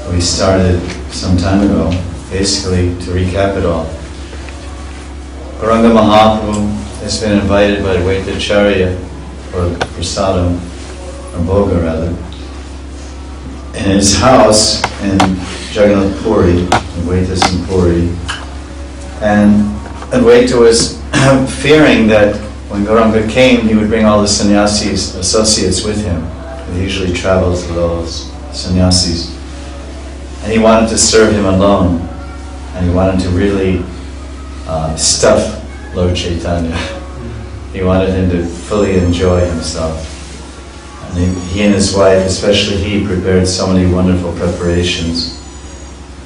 we started some time ago. Basically, to recap it all, Gauranga Mahaprabhu has been invited by Vaitacharya for prasadam, or bhoga rather, in his house in Jagannath Puri, in Vaita's Puri. And Advaita was fearing that when Gauranga came, he would bring all the sannyasis, associates with him. He usually travels with all those sannyasis. And he wanted to serve him alone. And he wanted to really stuff Lord Chaitanya. He wanted him to fully enjoy himself. And he and his wife, especially he, prepared so many wonderful preparations.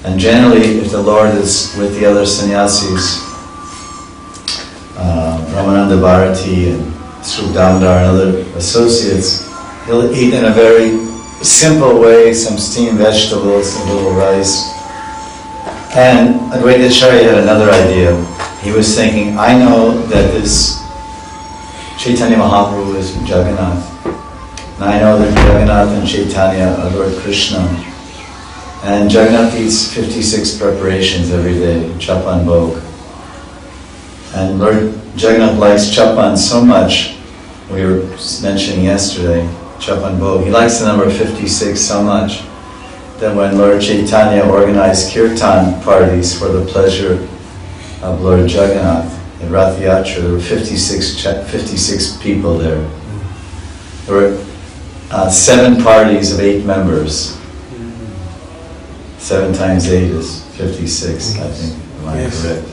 And generally, if the Lord is with the other sannyasis, Ramananda Bharati and Srup Damodar and other associates, he'll eat in a very simple way, some steamed vegetables, a little rice. And Advaita Acharya had another idea. He was thinking, I know that this Caitanya Mahaprabhu is from Jagannath. And I know that Jagannath and Chaitanya are Lord Krishna. And Jagannath eats 56 preparations every day, chapan bhog. And Lord Jagannath likes chapan so much, we were mentioning yesterday, chapan bhog. He likes the number 56 so much that when Lord Chaitanya organized kirtan parties for the pleasure of Lord Jagannath in Rath Yatra, there were 56 people there. There were 7 parties of 8 members. 7 times 8 is 56, I think, am I correct?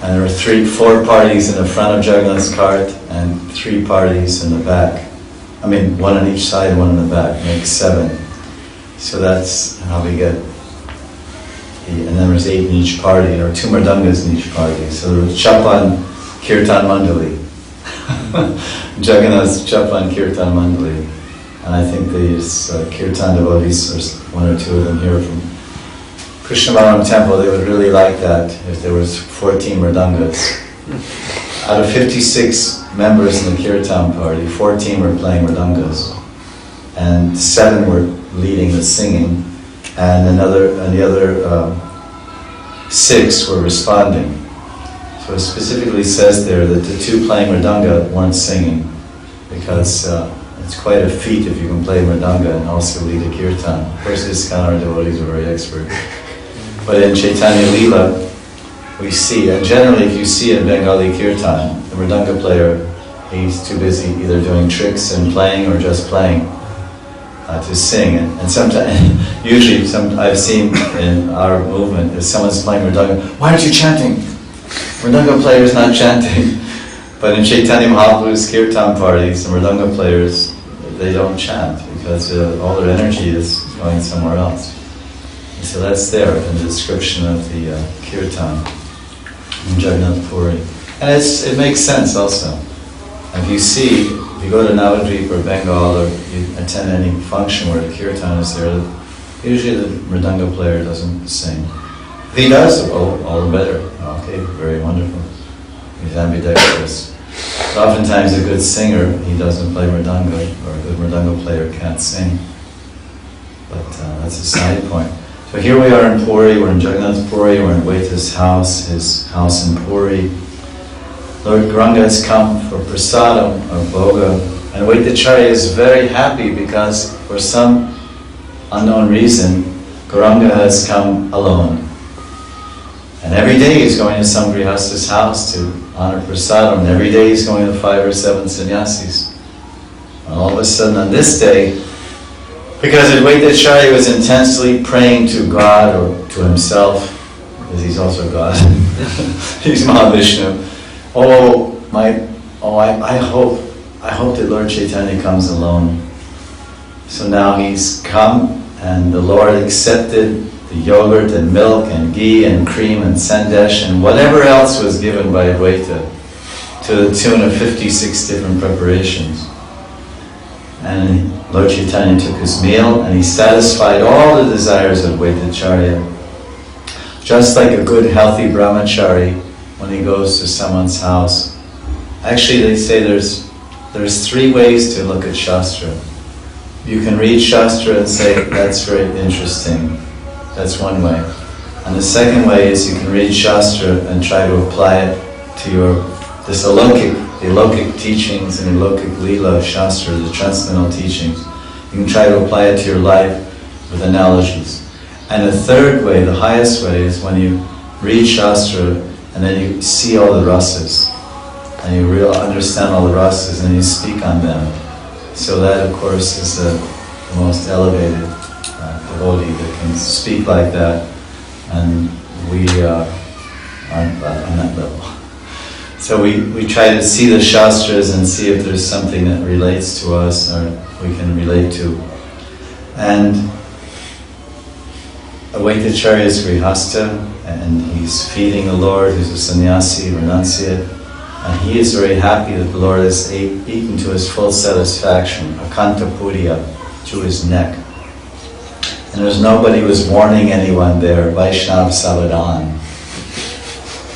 And there were 4 parties in the front of Jagannath's cart and 3 parties in the back. I mean, 1 on each side, 1 in the back, makes 7. So that's how we get, and then there's 8 in each party, or 2 mridangas in each party. So there was Chapan Kirtan Mandali. Jagannath's Chapan Kirtan Mandali. And I think these Kirtan devotees, there's 1 or 2 of them here from Krishna Balaram Temple, they would really like that if there was 14 mridangas. Out of 56 members in the Kirtan party, 14 were playing mridangas. And 7 were leading the singing, and the other 6 were responding. So it specifically says there that the 2 playing mridanga weren't singing, because it's quite a feat if you can play mridanga and also lead a kirtan. Of course, ISKCON devotees are very expert. But in Chaitanya Leela, we see, and generally if you see in Bengali kirtan, the mridanga player, he's too busy either doing tricks and playing or just playing to sing. And sometimes, usually I've seen in our movement, if someone's playing mridanga, why aren't you chanting? Mridanga player is not chanting. But in Caitanya Mahaprabhu's kirtan parties, the mridanga players, they don't chant because all their energy is going somewhere else. And so that's there in the description of the kirtan in Jagannath Puri. And it makes sense also. If you go to Navadvip or Bengal, or you attend any function where the kirtan is there, usually the mridanga player doesn't sing. If he does, all the better. Okay, very wonderful. He's ambidextrous. But oftentimes a good singer, he doesn't play mridanga, or a good mridanga player can't sing. But that's a side point. So here we are in Puri, we're in Jagannath Puri, we're in Vaita's house, his house in Puri. Lord Gauranga has come for prasadam, or bhoga, and Vaitacharya is very happy because for some unknown reason, Gauranga has come alone. And every day he's going to some grihasta's house to honor prasadam, and every day he's going to 5 or 7 sannyasis. And all of a sudden on this day, because Vaitacharya was intensely praying to God or to himself, because he's also God, he's Mahavishnu. I hope that Lord Chaitanya comes alone. So now he's come, and the Lord accepted the yogurt and milk and ghee and cream and sandesh and whatever else was given by Advaita, to the tune of 56 different preparations. And Lord Chaitanya took his meal and he satisfied all the desires of Vaitacharya. Just like a good healthy brahmachari when he goes to someone's house. Actually they say there's 3 ways to look at Shastra. you can read Shastra and say, that's very interesting. That's one way. And the second way is you can read Shastra and try to apply it to the Alokik teachings and the Alokik Leela Shastra, the transcendental teachings. You can try to apply it to your life with analogies. And the third way, the highest way, is when you read Shastra and then you see all the rasas. And you understand all the rasas and you speak on them. So that, of course, is the most elevated devotee that can speak like that. And we aren't on that level. So we try to see the Shastras and see if there's something that relates to us or we can relate to. And Advaitacharya is Grihastha, and he's feeding the Lord, who's a sannyasi, renunciate, and he is very happy that the Lord has eaten to his full satisfaction, akanta puriya, to his neck. And there's nobody who was warning anyone there, Vaishnav Savadan.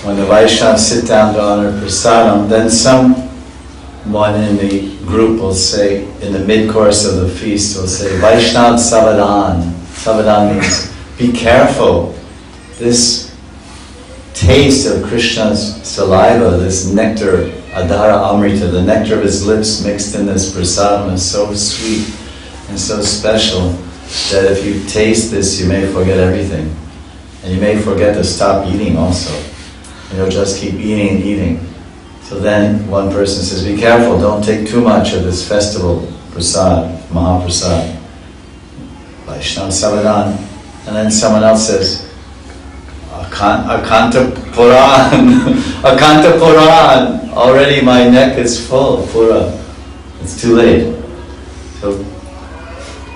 When the Vaishnavas sit down to honor prasadam, then someone in the group will say, in the mid-course of the feast, will say, Vaishnav Savadan. Savadan means, be careful. This taste of Krishna's saliva, this nectar, adhara amrita, the nectar of his lips mixed in this prasadam is so sweet and so special that if you taste this, you may forget everything. And you may forget to stop eating also. And you'll just keep eating and eating. So then one person says, be careful, don't take too much of this festival prasad, Mahaprasad, Vaishnav Savadan. And then someone else says, Akanta Puran, Akanta Puran, already my neck is full, Pura. It's too late. So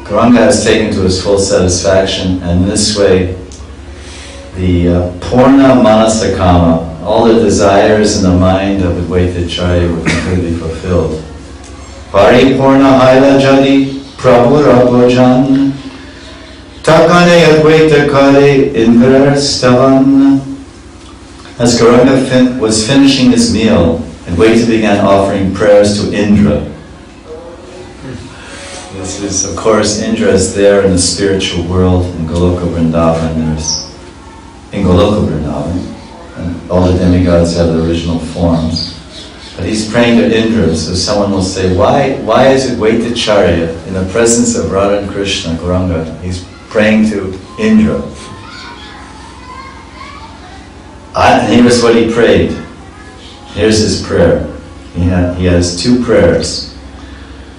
Gauranga has taken to his full satisfaction, and this way the Purna Manasakama, all the desires in the mind of Advaitacharya were completely fulfilled. Paripurna Haila Jadi Prabhu Rabojan Takane Advaitakare Indrastavan. As Gauranga was finishing his meal, Advaita began offering prayers to Indra. This is, of course, Indra is there in the spiritual world in Goloka Vrindavan. In Goloka Vrindavan, and all the demigods have the original forms. But he's praying to Indra, so someone will say, why is Advaitacharya in the presence of Radha and Krishna, Gauranga? He's praying to Indra. And here's what he prayed. Here's his prayer. He has two prayers.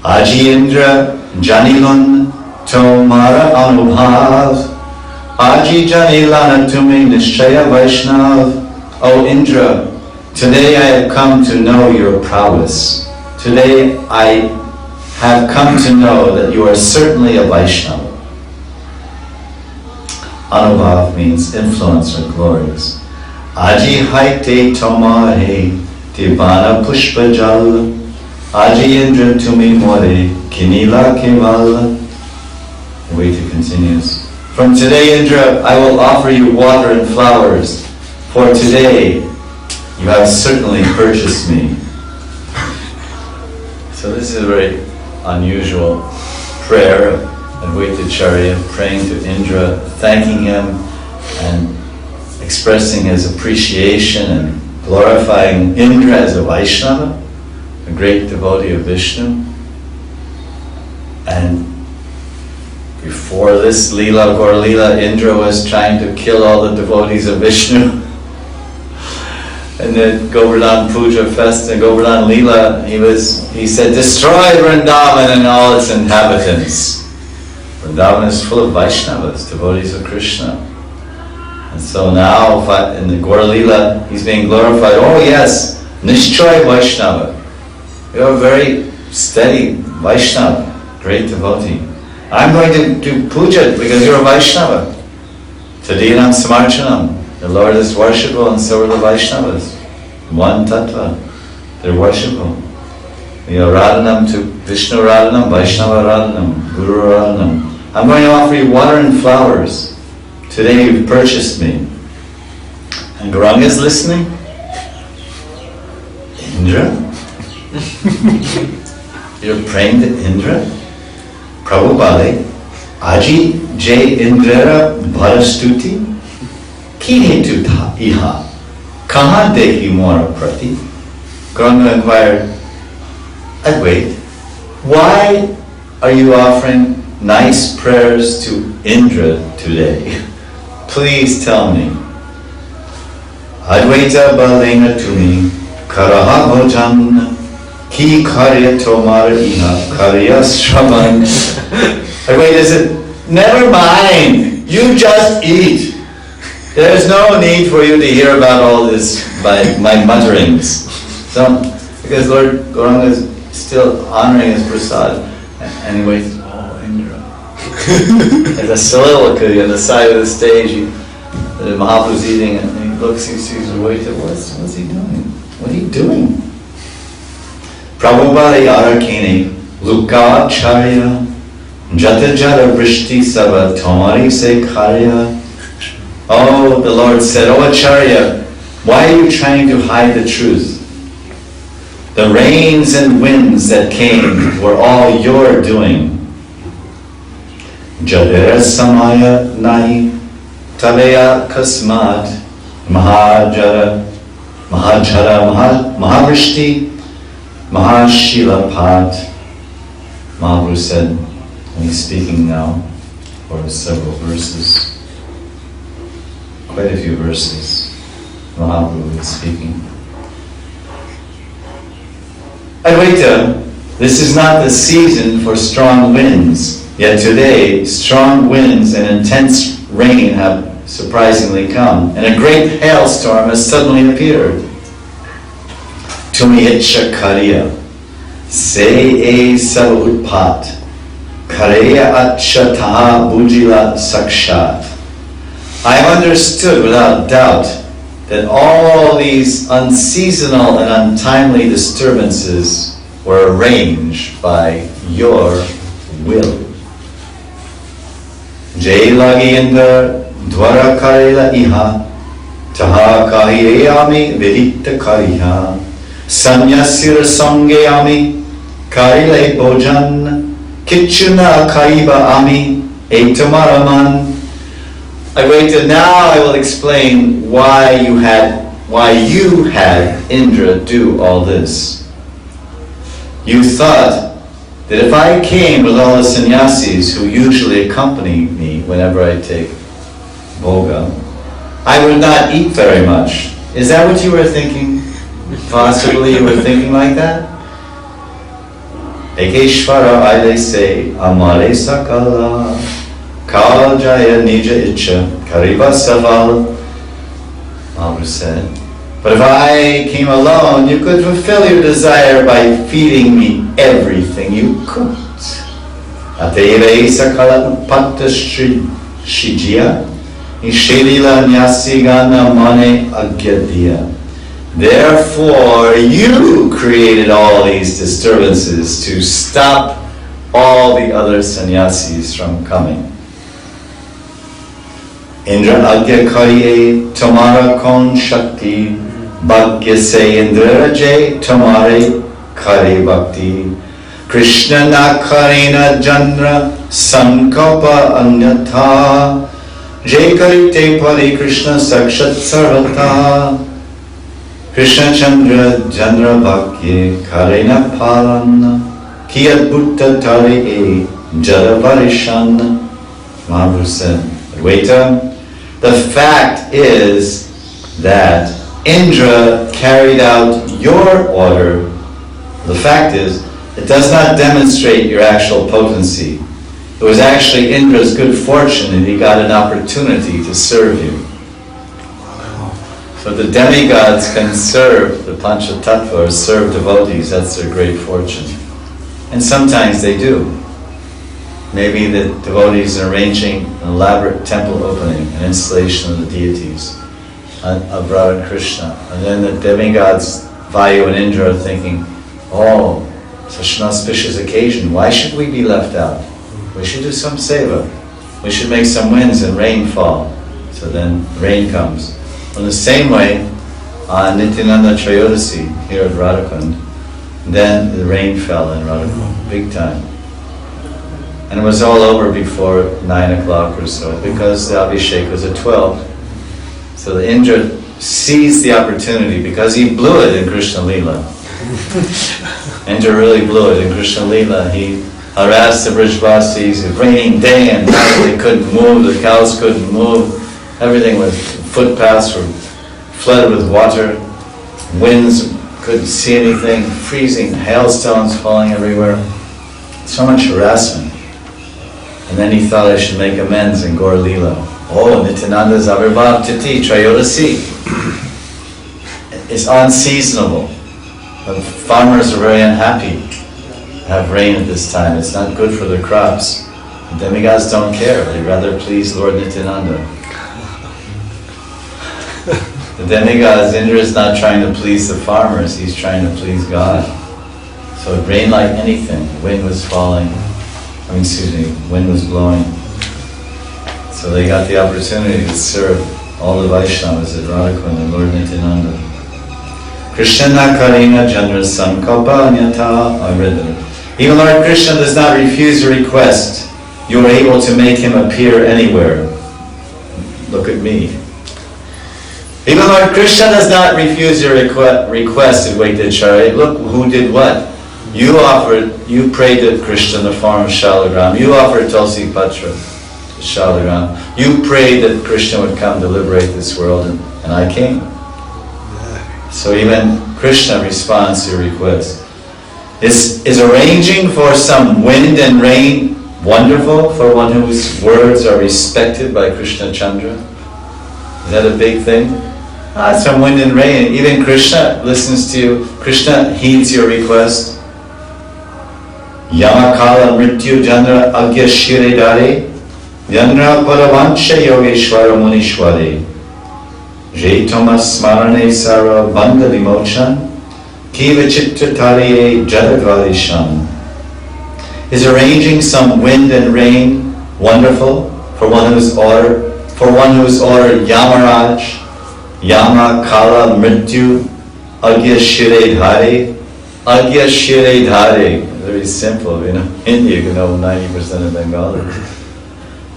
Aji Indra Janilun Tomara Anubhav Aji Janilana Tumi Nishchaya Vaishnav. O Indra, today I have come to know your prowess. Today I have come to know that you are certainly a Vaishnava. Anubhav means influence or glories. Aji haite tomare divana pushpa jal. Aji Indra tumi more kinila keval. The Advaita continues. From today, Indra, I will offer you water and flowers, for today you have certainly purchased me. So this is a very unusual prayer of Advaitacharya, praying to Indra, thanking him and expressing his appreciation and glorifying Indra as a Vaishnava, a great devotee of Vishnu. And before this Leela, Gaur Leela, Indra was trying to kill all the devotees of Vishnu. And then Govardhan Puja Fest and Govardhan Leela, he said, destroy Vrindavan and all its inhabitants. Vrindavan is full of Vaishnavas, devotees of Krishna. And so now, in the Gaur Leela, he's being glorified. Oh yes, Nishchoy Vaishnava. You're a very steady Vaishnava, great devotee. I'm going to do puja because you're a Vaishnava. Tadinam Samarchanam. The Lord is worshipful and so are the Vaishnavas. One tattva. They're worshipful. We are Radhanam to Vishnu Radhanam, Vaishnava Radhanam, Guru Radhanam. I'm going to offer you water and flowers. Today you've purchased me. And Gauranga is listening. Indra? You're praying to Indra? Prabhupada, Aji J. Indra Bharastuti, Kine tu tha iha, kahan dekhi mora prati? Gauranga inquired, Advait, why are you offering nice prayers to Indra today? Please tell me. Advaita balena tumi, karaha bhojan, ki karya tomar iha, karya shravan. Advaita said, never mind, you just eat. There's no need for you to hear about all this by my mutterings. So, because Lord Gauranga is still honoring his prasad, and he waits, oh, Indra. There's a soliloquy on the side of the stage. The Mahaprabhu's eating, and he looks, he sees the waiter. What's he doing? What are you doing? Prabhupada Arakini, Luka Charya, Jata Jata Vrishti Sava Tomari Se Karya. Oh, the Lord said, oh Acharya, why are you trying to hide the truth? The rains and winds that came were all your doing. Jadera Samaya Nahi Taleya Kasmat Mahavrishti Mahashila Pat. Mahaprabhu said, and he's speaking now for several verses. Quite a few verses, Mahaprabhu is speaking. Advaita, this is not the season for strong winds, yet today strong winds and intense rain have surprisingly come, and a great hailstorm has suddenly appeared. Tumi itcha karya, se e sarutpat, karya atcha taha bujila sakshat. I have understood without doubt that all these unseasonal and untimely disturbances were arranged by your will. Jai lagiyendra dwara karila iha, taha kahiyami vidita kariha, sanyasira sangayami, karile bojan, kichuna kaiba ami, etamaraman. I waited. Now I will explain why you had Indra do all this. You thought that if I came with all the sannyasis who usually accompany me whenever I take bhoga, I would not eat very much. Is that what you were thinking? Possibly you were thinking like that? Ekeshvara I say, amare sakala. Kal Jaya Nija Icha Kariva Saval. Mahaprabhu said, but if I came alone, you could fulfill your desire by feeding me everything you cooked. Ateva Isakala Patta Shijia Ishelila Nyasigana Mane Agyadya. Therefore, you created all these disturbances to stop all the other sannyasis from coming. Indra Agya Kariye Tamara Kon Shakti Bhagya Se Indra Jay Tamare Kare Bhakti Krishna Na Karina Jandra Sankalpa Anyatha Jay Karite Pari Krishna Sakshat Sarvata Krishna Chandra Jandra Bhakya Karina Palana Kiyat Bhutta Tari E Jada Parishan. Mahaprabhu said, Advaita, the fact is that Indra carried out your order. The fact is, it does not demonstrate your actual potency. It was actually Indra's good fortune that he got an opportunity to serve you. So the demigods can serve the Panchatattva or serve devotees, that's their great fortune. And sometimes they do. Maybe the devotees are arranging an elaborate temple opening, an installation of the deities, of Radha and Krishna. And then the demigods, Vayu and Indra, are thinking, oh, such an auspicious occasion, why should we be left out? We should do some seva. We should make some winds and rain fall. So then rain comes. In the same way, on Nityananda Trayodasi here at Radhakund, then the rain fell in Radhakund, big time. And it was all over before 9 o'clock or so, because the Abhishek was at 12. So the Indra seized the opportunity, because he blew it in Krishna Leela. Indra really blew it in Krishna Leela. He harassed the Brijvasis. It was raining day and night. They couldn't move. The cows couldn't move. Everything was, footpaths were flooded with water. Winds couldn't see anything. Freezing hailstones falling everywhere. So much harassment. And then he thought I should make amends in Gaur Leela. Oh, Nityananda's Avirbhav Titi Trayodasi. It's unseasonable. The farmers are very unhappy to have rain at this time. It's not good for their crops. The demigods don't care. They'd rather please Lord Nityananda. The demigods, Indra is not trying to please the farmers. He's trying to please God. So it rained like anything. Wind was falling. Wind was blowing. So they got the opportunity to serve all the Vaishnavas at Radhakund and Lord Nityananda. Krishna Karina Chandra Sankalpa Nyata. I read that. Even Lord Krishna does not refuse a request. You are able to make him appear anywhere. Look at me. Even Lord Krishna does not refuse your request, Advaita Acharya. Look who did what. You prayed to Krishna in the form of Shalagram. You offered Tulsi Patra to Shalagram. You prayed that Krishna would come to liberate this world, and I came. So even Krishna responds to your request. Is arranging for some wind and rain wonderful for one whose words are respected by Krishna Chandra? Is that a big thing? Some wind and rain. Even Krishna listens to you. Krishna heeds your request. Yamakala Mrityu Jandra Agya Shire Dare Jandra Paravansha Yogeshwara Munishware Jaitama Smarane Sara Bandha Vimochan Kiva Chitta Tariye Jadagvarishan. Is arranging some wind and rain wonderful for one whose order Yamaraj, Yama Kala Mrityu Agya Shire Dhare. Agya Shire Dhare. Very simple, India can know 90% of Bengali.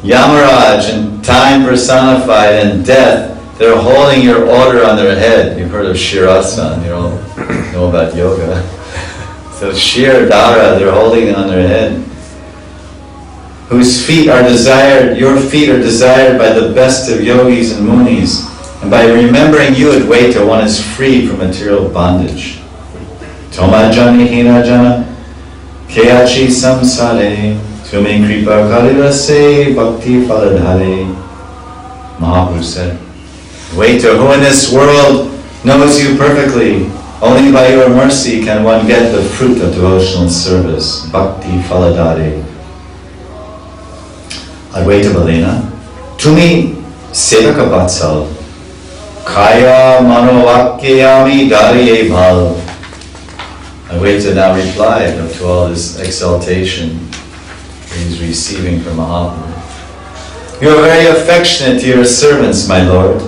Yamaraj and time personified and death, they're holding your order on their head. You've heard of Shirasan, you all know about yoga. So Shir Dara, they're holding it on their head. Whose feet are desired, your feet are desired by the best of yogis and munis. And by remembering you, Advaita, one is free from material bondage. Toma Jani Hina Jana Keachi Samsare Tumi Kripa Kalirase Bhakti Faladhare. Mahaprabhu said, Advaita, who in this world knows you perfectly? Only by your mercy can one get the fruit of devotional service. Bhakti Faladhare. Advaita Balena Tumi Sevaka Vatsal Kaya Manovakyami Dariye Bhal. Advaita now replied to all this exaltation he's receiving from Mahaprabhu. You are very affectionate to your servants, my Lord.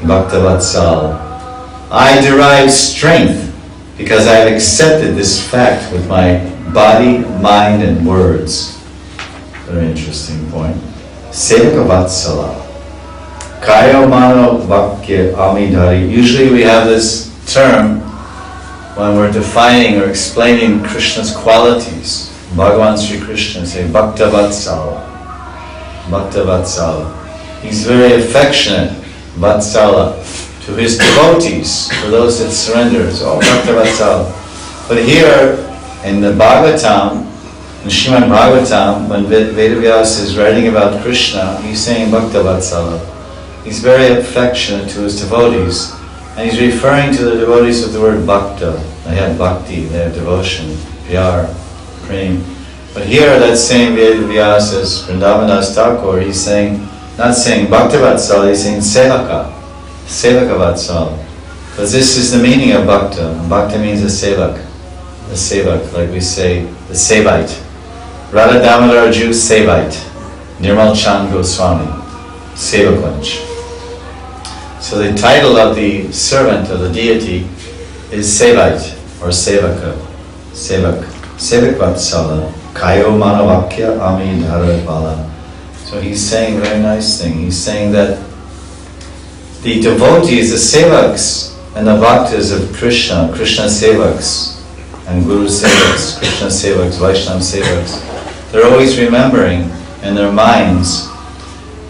Bhakta Vatsal. I derive strength because I have accepted this fact with my body, mind, and words. Very interesting point. Sevaka Vatsala. Kaya Mano Vakya Amidhari. Usually we have this term when we're defining or explaining Krishna's qualities. Bhagavan Sri Krishna say Bhakta Vatsala. Bhakta Vatsala. He's very affectionate, Vatsala, to his devotees, for those that surrender. So Bhakta Vatsala. But here in the Bhagavatam, in Srimad Bhagavatam, when Vedavyas is writing about Krishna, he's saying Bhakta Vatsala. He's very affectionate to his devotees. And he's referring to the devotees with the word bhakta. They have bhakti, they have devotion, pyar, prem. But here that same Vedavyas as Vrindavandas Thakur, he's saying, not saying bhakta vatsal, he's saying sevaka. Sevaka vatsal. Because this is the meaning of bhakta. Bhakta means a sevak. A sevak, like we say, the sevite. Radha Damodar Ju sevite. Nirmal Chand Goswami. Sevakanch. So the title of the servant of the deity is Sevite or Sevaka. Sevak. Sevak Vatsala. Kayo manavakya ami dharatvala. So he's saying a very nice thing. He's saying that the devotees, the sevaks, and the bhaktas of Krishna, Krishna sevaks, and Guru sevaks, Krishna sevaks, Vaishnava sevaks, they're always remembering in their minds,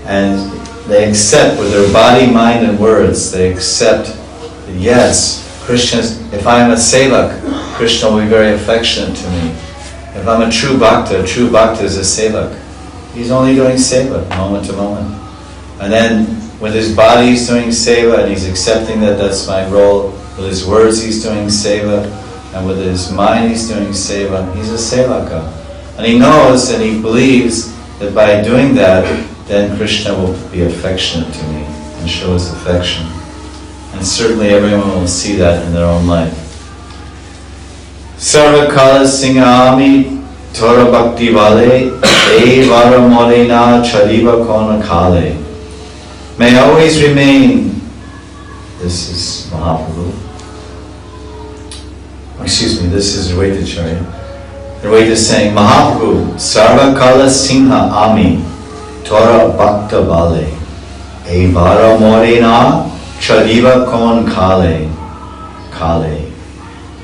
and they accept with their body, mind, and words, they accept that yes, Krishna's, if I'm a sevak, Krishna will be very affectionate to me. If I'm a true bhakta is a sevak. He's only doing seva, moment to moment. And then, with his body he's doing seva, and he's accepting that that's my role. With his words he's doing seva, and with his mind he's doing seva. He's a sevaka. And he knows and he believes that by doing that, then Krishna will be affectionate to me and show his affection. And certainly everyone will see that in their own life. Sarvakala Singami Tora Bhakti Vale Evara Morena Chadiva Kona Kale. May always remain, this is Mahaprabhu, this is Advaitacharya. Advaita is saying, Mahaprabhu, Sarvakala Singha Ami Tora Bhakta Vale Evara Morena Chadiva Kon Kale.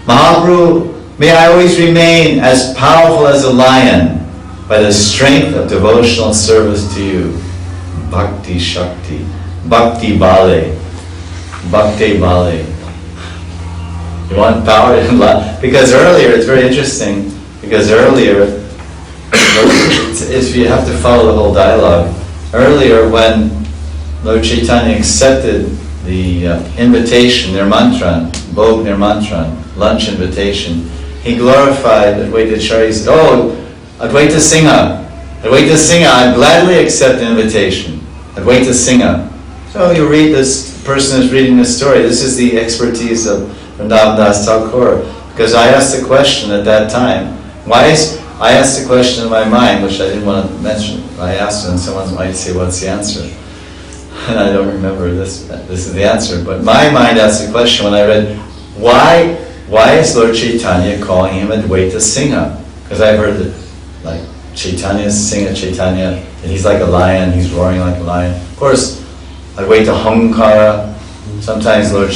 Mahaprabhu, may I always remain as powerful as a lion by the strength of devotional service to you. Bhakti Shakti, Bhakti Bale, Bhakti Bale. You want power? Because earlier, it's very interesting, because earlier, if you have to follow the whole dialogue, earlier when Lord Chaitanya accepted the invitation, nirmantran, Bhog nirmantran, lunch invitation, he glorified Advaitacharya. He said, oh, Advaita Singha, I gladly accept the invitation. Advaita Singha. So you read this, person is reading this story, this is the expertise of Vrindavan Das Thakur. Because I asked the question at that time, I asked the question in my mind, which I didn't want to mention. I asked it and someone might say, what's the answer? And I don't remember this is the answer. But my mind asked the question when I read, why is Lord Chaitanya calling him Advaita Singha? Because I've heard that, like, Chaitanya, and he's like a lion, he's roaring like a lion. Of course, Advaita Hankara, sometimes Lord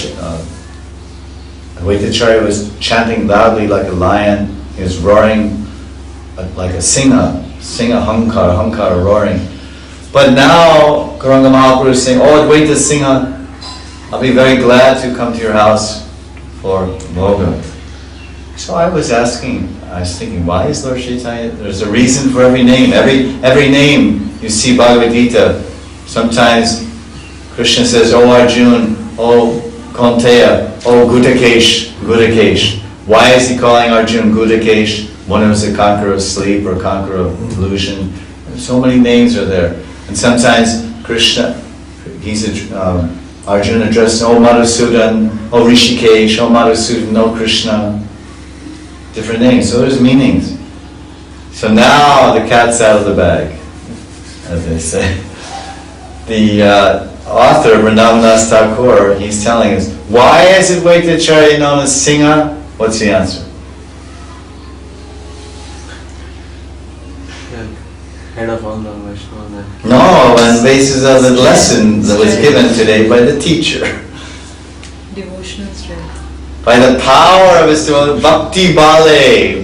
Advaitacharya was chanting loudly like a lion, he was roaring like a Singha Hankara roaring. But now, Gauranga Mahaprabhu is saying, oh Advaita Singha, I'll be very glad to come to your house for Bhoga. So I was thinking, why is Lord Chaitanya? There's a reason for every name. Every name you see Bhagavad Gita. Sometimes Krishna says, oh Arjun, oh Kaunteya, oh Gudakesh. Why is he calling Arjun Gudakesh? One who's a conqueror of sleep or conqueror of illusion. So many names are there. And sometimes Krishna, Arjuna addressed, oh Madhusudan, oh Rishikesh, oh Madhusudan, oh Krishna. Different names, so there's meanings. So now the cat's out of the bag, as they say. The author, Vrindavan Das Thakur, he's telling us, why is Advaitacharya known as Singha? What's the answer? Head of all the Vaishnavas. No, on basis of the lesson that was given today by the teacher. Devotional strength. By the power of his Bhakti Bale.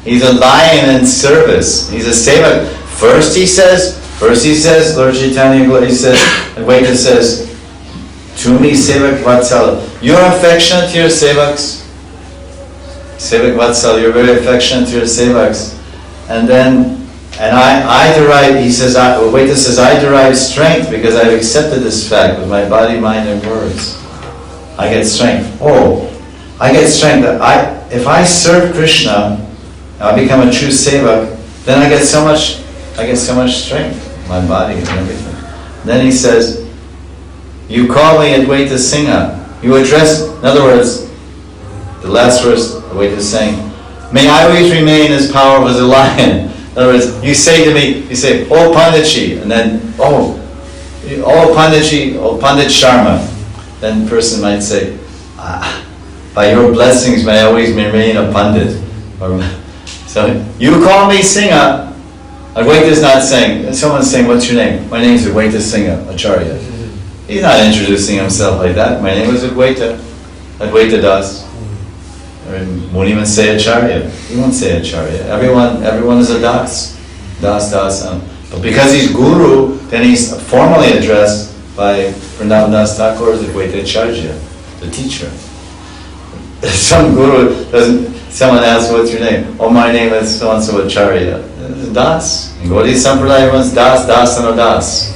He's a lion in service. He's a sevak. First he says, Lord Chaitanya, he says, Advaita says, to me sevak vatsala. You're affectionate to your sevaks. Sevak vatsala, you're very affectionate to your sevaks. And I derive, he says, Advaita says, I derive strength because I've accepted this fact with my body, mind, and words. I get strength. I get strength. If I serve Krishna, I become a true sevak, then I get so much strength, my body and everything. Then he says, you call me Advaita Singha. You address, in other words, the last verse, Advaita is saying, may I always remain as powerful as a lion. In other words, you say to me, oh Panditji, and then, oh Panditji, oh Pandit Sharma. Then the person might say, by your blessings may I always remain a Pandit. Or So, you call me Singha. Advaita is not saying, someone's saying, what's your name? My name is Advaita Singha, Acharya. He's not introducing himself like that. My name is Advaita. Advaita Das. Or won't even say Acharya. He won't say Acharya. Everyone is a Das. Das. But because he's Guru, then he's formally addressed by Vrindavan Das Thakur as Advaita Acharya, the teacher. Some Guru doesn't, someone asks, what's your name? Oh, my name is so-and-so Acharya. Das. In Gaudiya Sampradaya, everyone's Das, and Das.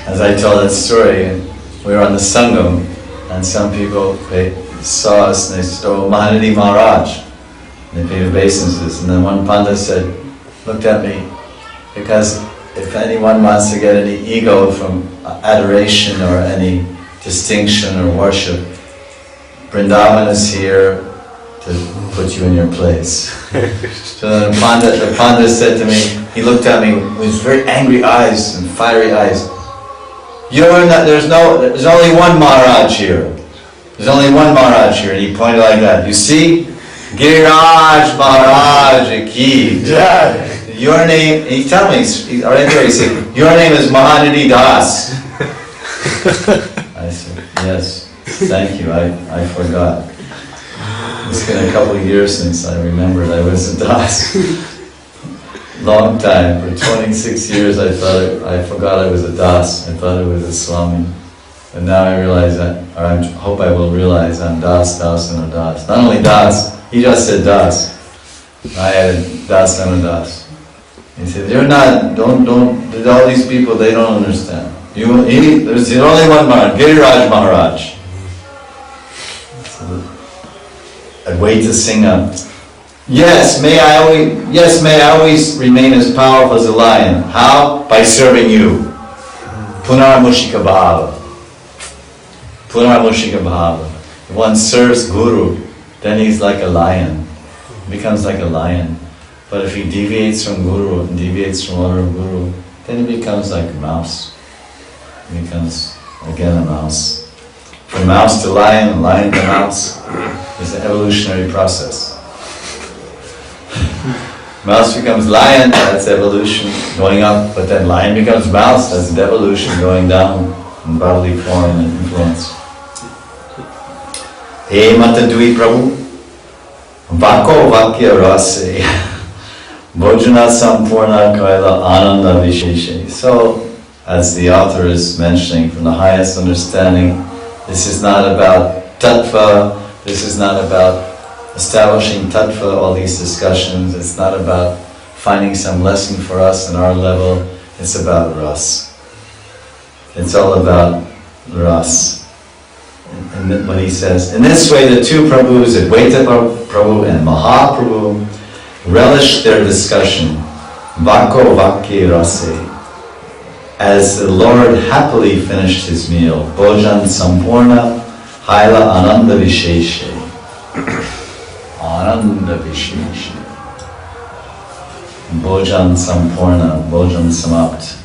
As I told that story, we were on the Sangam, and some people, they saw us and they said, oh, Mahanidhi Maharaj. And they paid obeisances. And then one Pandit looked at me, because if anyone wants to get any ego from adoration or any distinction or worship, Vrindavan is here to put you in your place. So then the Pandit said to me, he looked at me with his very angry eyes and fiery eyes. There's only one Maharaj here. There's only one Maharaj here. And he pointed like that. You see? Giriraj Maharaj ki jai. Your name, he told me, right there, he said, your name is Mahanidhi Das. I said, yes, thank you, I forgot. It's been a couple of years since I remembered I was a Das. Long time, for 26 years I forgot I was a Das. I thought I was a Swami. And now I realize that, or I hope I will realize I'm Das, and a Das. Not only Das, he just said Das. I added Das and a Das. He said, you're not, don't, all these people, they don't understand. There's only one Maharaj, Giriraj Maharaj. So, Advaita Singha. Yes, may I always remain as powerful as a lion. How? By serving you. Punar Mushika Bhava. Punar Mushika Bhava. If one serves Guru, then he's like a lion. He becomes like a lion. But if he deviates from Guru and deviates from order of Guru, then he becomes like a mouse. He becomes again a mouse. From mouse to lion, lion to mouse is an evolutionary process. Mouse becomes lion, that's evolution going up, but then lion becomes mouse, that's devolution going down in bodily form and influence. Hey Matadui Prabhu, Vako Vakya Rase, Bhojana Sampurna Kaila Ananda Visheshe. So, as the author is mentioning, from the highest understanding, this is not about tattva, this is not about establishing tattva, all these discussions, it's not about finding some lesson for us in our level, it's about ras. It's all about ras. And when he says, in this way the two Prabhus, Advaita Prabhu and Mahaprabhu, relish their discussion, Vako Vakya Rase, as the Lord happily finished his meal, Bhojan Sampurna Haila Ananda Visheshe. Ananda Visheshe. Bhojan Sampurna, Bhojan Samapt.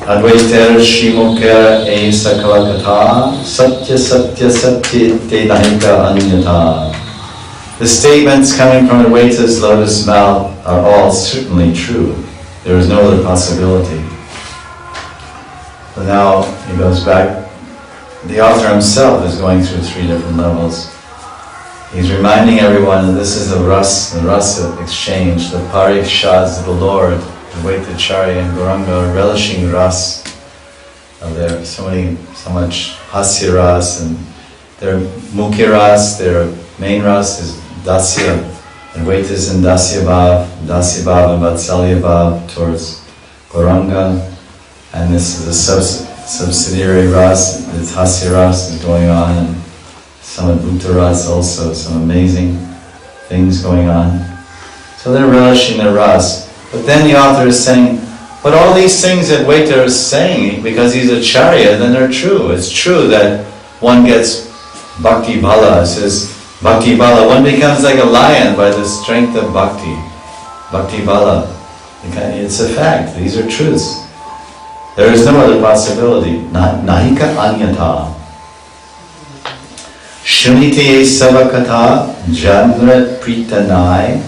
Advaiter Shrimukha E Sakala Katha Satya Satya Satya Te Nahika Anyata. The statements coming from Advaita's lotus mouth are all certainly true. There is no other possibility. So now he goes back. The author himself is going through three different levels. He's reminding everyone that this is the rasa exchange, the parikshas of the Lord, Advaita Acharya and Gauranga are relishing ras. There's so much hasya ras, and their mukhya ras, their main ras is dasya. Advaita is in dasya bhav and vatsalya bhav towards Gauranga, and this is a subsidiary ras, this hasya ras is going on, and some adbhuta ras also, some amazing things going on. So they're relishing their ras. But then the author is saying, but all these things that Advaita is saying, because he's a charya, then they're true. It's true that one gets bhakti bhala. It says, bhakti bhala, one becomes like a lion by the strength of bhakti. Bhakti bhala. It's a fact. These are truths. There is no other possibility. Nahika anyata. Shunite sevakata janrat pritanai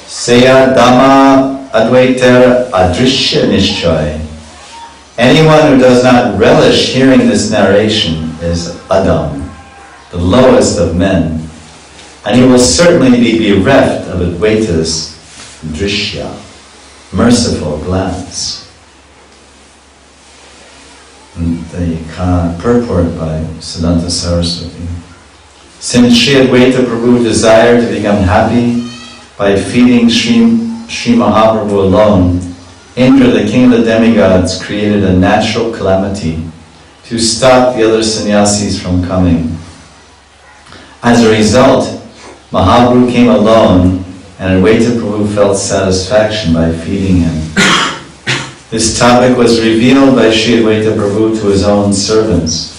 seya dhamma advaiter adrishya nishchay. Anyone who does not relish hearing this narration is Adam, the lowest of men, and he will certainly be bereft of Advaita's drishya, merciful glance. And the purport by Siddhanta Saraswati. Since Sri Advaita Prabhu desired to become happy by feeding Sri Mahaprabhu alone, Indra, the king of the demigods, created a natural calamity to stop the other sannyasis from coming. As a result, Mahaprabhu came alone, and Advaita Prabhu felt satisfaction by feeding him. This topic was revealed by Sri Advaita Prabhu to his own servants,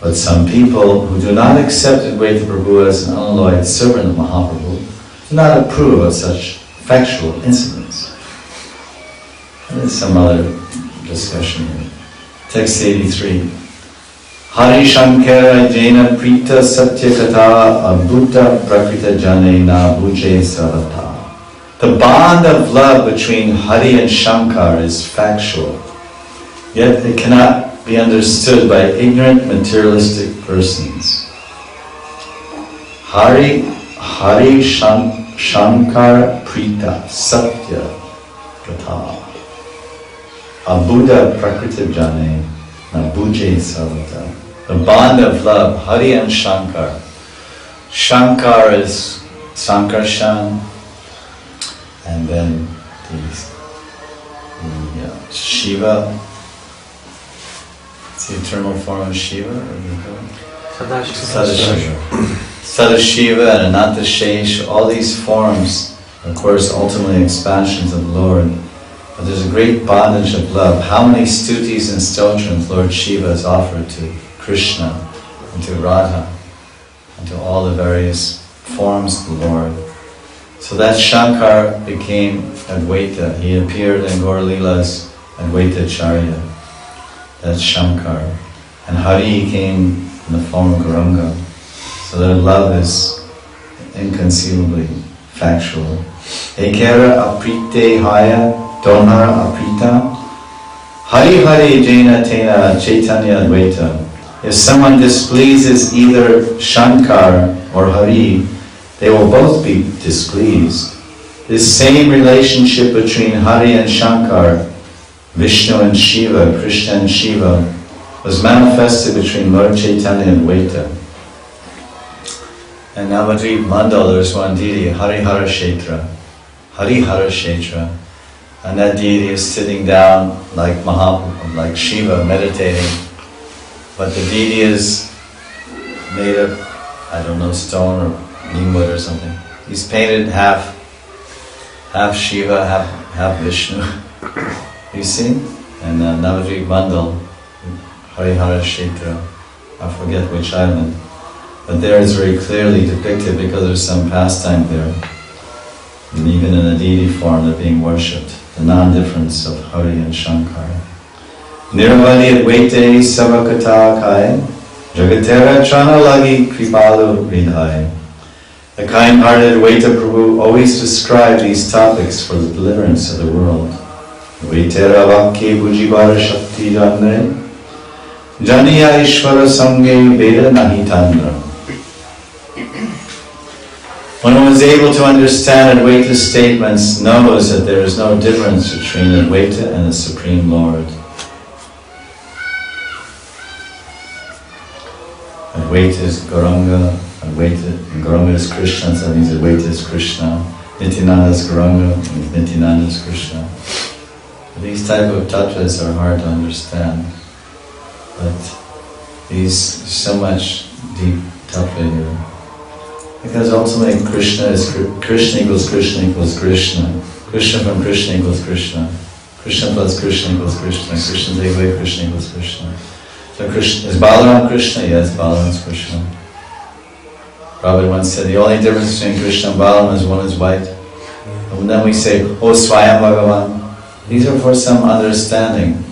but some people who do not accept Advaita Prabhu as an unalloyed servant of Mahaprabhu do not approve of such factual incidents. And there's some other discussion here. Text 83. Hari Shankara Jaina Prita Satyakata Abhuta Prakrita Janena Bhuje Savata. The bond of love between Hari and Shankar is factual, yet it cannot be understood by ignorant materialistic persons. Hari Shankar Prita Satyakata Abhuta Prakrita Janena Bhuje Savata. The bond of love, Hari and Shankar. Shankar is Sankarshan, and then the Shiva. It's the eternal form of Shiva. Sadashiva. Sadashiva and Anantashesh, all these forms, of course, ultimately expansions of the Lord. But there's a great bondage of love. How many stutis and stotrams Lord Shiva has offered to Krishna and to Radha and to all the various forms of the Lord. So that Shankar became Advaita. He appeared in Gaur Leela's Advaita Charya. That's Shankar. And Hari came in the form of Gauranga. So their love is inconceivably factual. Ekera aprite haya donara aprita. Hari Hari Jaina Tena Caitanya Advaita. If someone displeases either Shankar or Hari, they will both be displeased. This same relationship between Hari and Shankar, Vishnu and Shiva, Krishna and Shiva, was manifested between Lord Chaitanya and Advaita. And Navadvip Mandal, there's one deity, Harihara Kshetra. Harihara Kshetra. And that deity is sitting down like like Shiva, meditating. But the deity is made of, I don't know, stone or neem wood or something. He's painted half Shiva, half Vishnu. You see? And Navadvip Mandal, Harihara Kshetra, I forget which island. But there it's very clearly depicted because there's some pastime there. And even in a deity form they're being worshipped. The non-difference of Hari and Shankar. Nirvali Advaite Savakata Kai Jagatera Chanalagi Kripalu Ridhai. The kind-hearted Advaita Prabhu always described these topics for the deliverance of the world. Advaitera Vakye Bhujibara Shakti Janre Janiya Ishvara Sange Veda Nahitandra. When one is able to understand Advaita's statements, knows that there is no difference between Advaita and the Supreme Lord. Advaita is Gauranga, Gauranga is Krishna, so that means Advaita is Krishna. Nityananda is Gauranga, and Nityananda is Krishna. These type of tattvas are hard to understand, but there's so much deep tattva here. Because ultimately Krishna equals Krishna equals Krishna. Krishna from Krishna equals Krishna. Krishna plus Krishna equals Krishna. Krishna take away Krishna equals Krishna. So Krishna, is Balaram Krishna? Yes, Balaram is Krishna. Prabhupada once said the only difference between Krishna and Balaram is one is white. And then we say, oh Swami Bhagavan. These are for some understanding.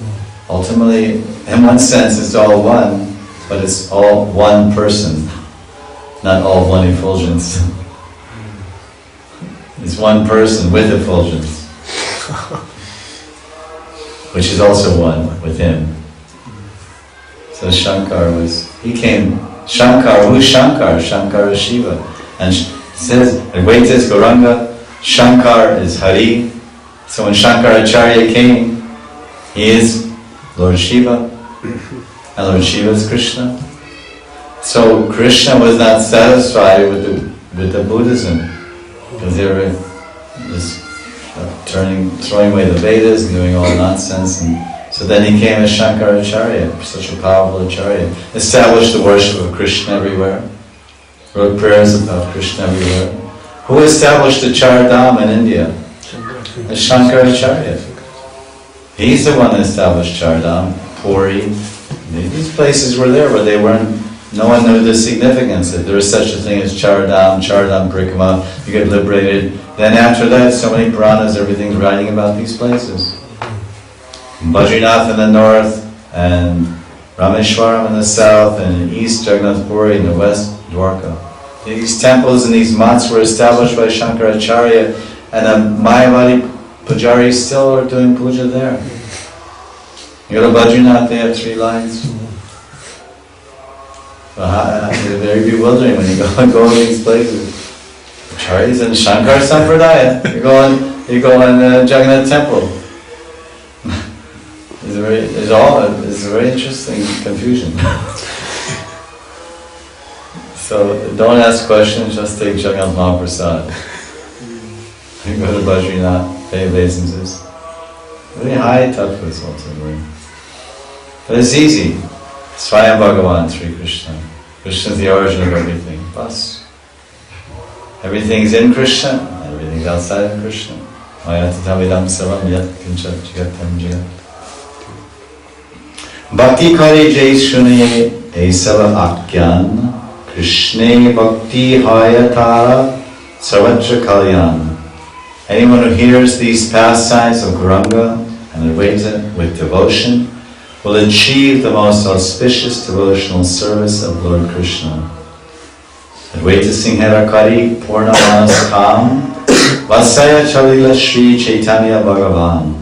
Ultimately, in one sense it's all one, but it's all one person. not all one effulgence. It's one person with effulgence, which is also one with him. So Shankar he came, Shankar, who's Shankar? Shankar is Shiva. And it says, Advaita is Gauranga, Shankar is Hari. So when Shankaracharya came, he is Lord Shiva, and Lord Shiva is Krishna. So Krishna was not satisfied with the Buddhism, because they were just throwing away the Vedas and doing all nonsense. And so then he came as Shankaracharya, such a powerful acharya, established the worship of Krishna everywhere, wrote prayers about Krishna everywhere. Who established the Char Dham in India? Shankaracharya. He's the one that established Char Dham, Puri. These places were there, but no one knew the significance, that there was such a thing as Char Dham Parikama, you get liberated. Then after that, so many Puranas, everything's writing about these places. Badrinath in the north, and Rameshwaram in the south, and in the east, Jagannath Puri, in the west, Dwarka. These temples and these mats were established by Shankaracharya, and the Mayavadi pujaris still are doing puja there. You go to Badrinath, they have 3 lines. So it's very bewildering when you go to these places. Acharyas and Shankar Sampradaya. You go on Jagannath Temple. It's a very interesting confusion. So don't ask questions, just take Jagannath Mahaprasad. You go to Badrinath, pay obeisances. Very high tattvas ultimately. But it's easy. Swami Bhagavan, Sri Krishna. Krishna is the origin of everything. Bas. Everything's in Krishna, everything's outside of Krishna. Mayatatamidam savam yat kinchat jagatam jagat. Bhakti kari jai shunye esava akyan Krishne bhakti hayata sarvatra kalyan. Anyone who hears these pastimes of Gauranga and Advaita with devotion will achieve the most auspicious devotional service of Lord Krishna. Advaita Singhara Kari Purna Manas Kam Vasaya Chalila Sri Caitanya Bhagavan.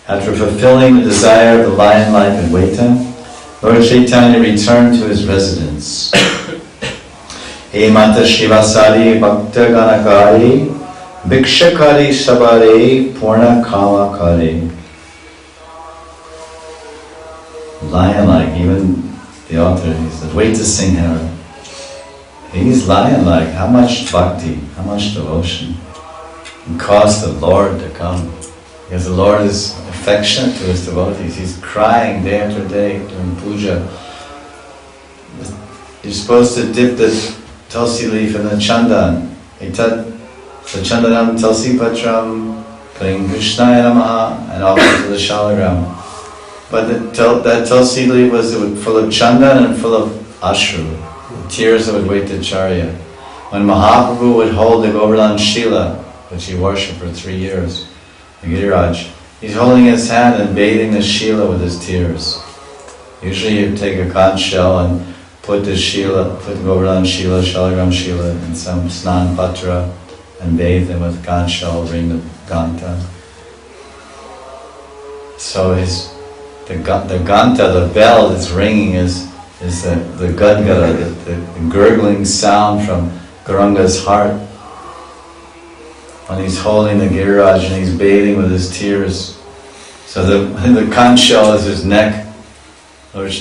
After fulfilling the desire of the lion-like Advaita, Lord Chaitanya returned to his residence. Hemanta Shivasari Bhakta Ganakari Bhikshakari Sabare Purna Kama Kari. Lion-like, even the author, he said, Advaita Singhara. He's lion-like. How much bhakti, how much devotion. It caused the Lord to come. Because the Lord is affectionate to his devotees. He's crying day after day during puja. You're supposed to dip the tulsi leaf in the chandan. The chandanam tulsi patram, putting Krishnaya Namaha, and offer to the shalagram. But that tulsi leaf was full of chandan and full of ashru, tears of Advaitacharya. When Mahaprabhu would hold the Govardhan Shila, which he worshipped for 3 years, the Giriraj, he's holding his hand and bathing the Shila with his tears. Usually you take a conch shell and put the Govardhan Shila, Shalagram Shila in some snan patra and bathe them with conch shell, bring the ganta. So the ganta, the bell that's ringing is the gadgada, the gurgling sound from Gauranga's heart. When he's holding the Giriraj and he's bathing with his tears. So the conch shell is his neck. Lord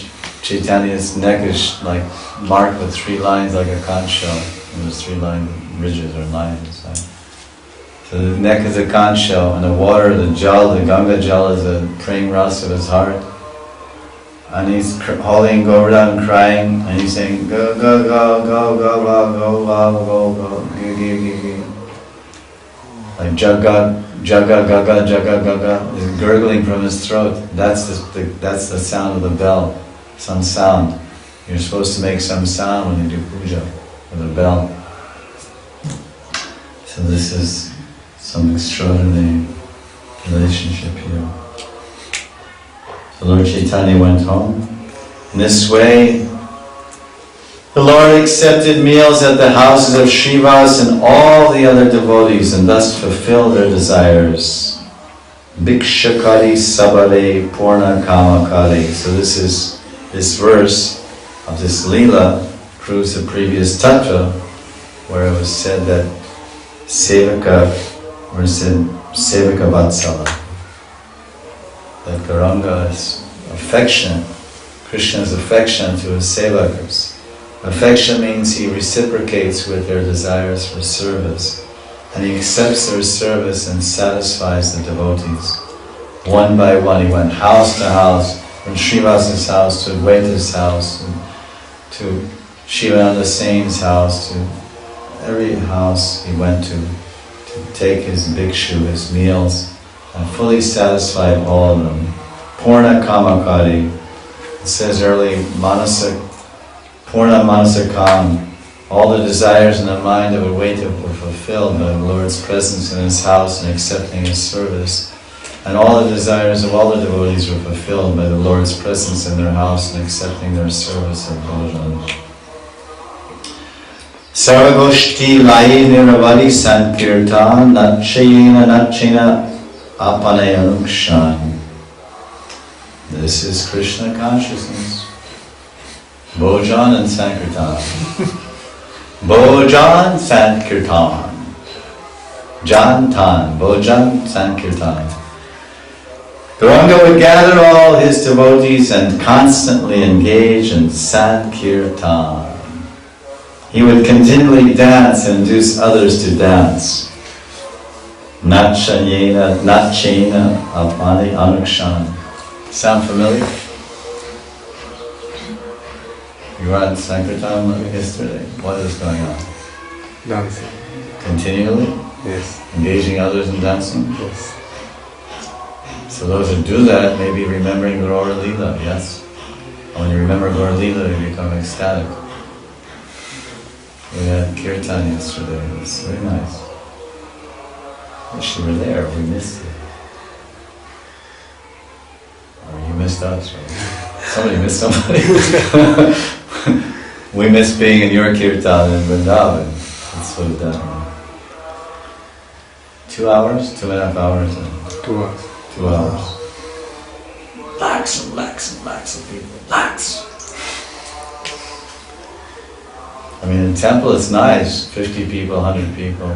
Chaitanya's neck is like marked with 3 lines like a conch shell. And there's 3 ridges or lines inside. So the neck is a conch shell, and the water, the Ganga Jal is the praying rasa of his heart. And he's holding Govardhan and crying, and he's saying, go, go, go, go, go, go, go, go, go, go, go, go. Like Jaga, Jaga, Gaga, Jaga, Gaga is gurgling from his throat. That's the sound of the bell, some sound. You're supposed to make some sound when you do puja with a bell. So this is some extraordinary relationship here. So Lord Chaitanya went home. In this way, The Lord accepted meals at the houses of Srivas and all the other devotees and thus fulfilled their desires. Bhikshakari sabare purna kamakari. So this verse of this Leela proves the previous tattva where it was said that sevaka, or said sevaka vatsala, that Gauranga is affectionate, Krishna is affectionate to his sevakas. Affection means he reciprocates with their desires for service, and he accepts their service and satisfies the devotees. One by one he went house to house, from Srivasa's house to Advaita's house, and to Shivananda Sain's house, to every house he went to take his bhikshu, his meals, and fully satisfied all of them. Purna kamakari. It says early, Purna manasakam. All the desires in the mind of Advaita were fulfilled by the Lord's presence in his house and accepting his service. And all the desires of all the devotees were fulfilled by the Lord's presence in their house and accepting their service of bhojan. Sarvagoshti lai niravari sankirtan nachayena apanayanukshan. This is Krishna consciousness. Bhojan and Sankirtan. Bhojan, Sankirtan. Jantan, Bhojan, Sankirtan. Gauranga would gather all his devotees and constantly engage in Sankirtan. He would continually dance and induce others to dance. Nachayena, apani anukshan. Sound familiar? You were at Sankirtan yesterday. What is going on? Dancing. Continually? Yes. Engaging others in dancing? Yes. So those who do that may be remembering Gaura Leela, yes? And when you remember Gaura Leela, you become ecstatic. We had Kirtan yesterday. It was very nice. Wish you were there. We missed you. Or you missed us, right? Somebody missed somebody. We miss being in your kirtan in Vrindavan. Let's put it that way. 2 hours? 2.5 hours? 2 hours. 2 hours. Lakhs and lakhs and lakhs of people. Lakhs! I mean, the temple is nice. 50 people, 100 people.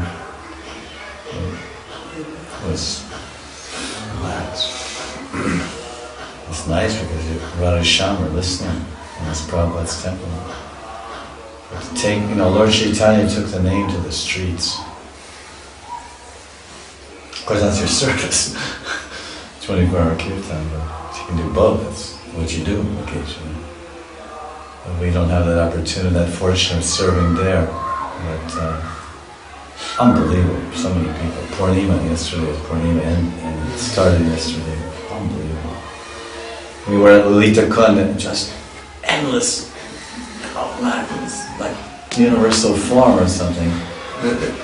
It was lakhs. It's nice because Radha Shyam are listening. And it's Prabhupada's temple. But Lord Caitanya took the name to the streets. Of course, that's your service. 24-hour kirtan, but you can do both. That's what you do occasionally. But we don't have that opportunity, that fortune of serving there. But unbelievable. So many people. Purnima yesterday was Purnima, and it started yesterday. Unbelievable. We were at Lalita Kund and just endless, like universal form or something.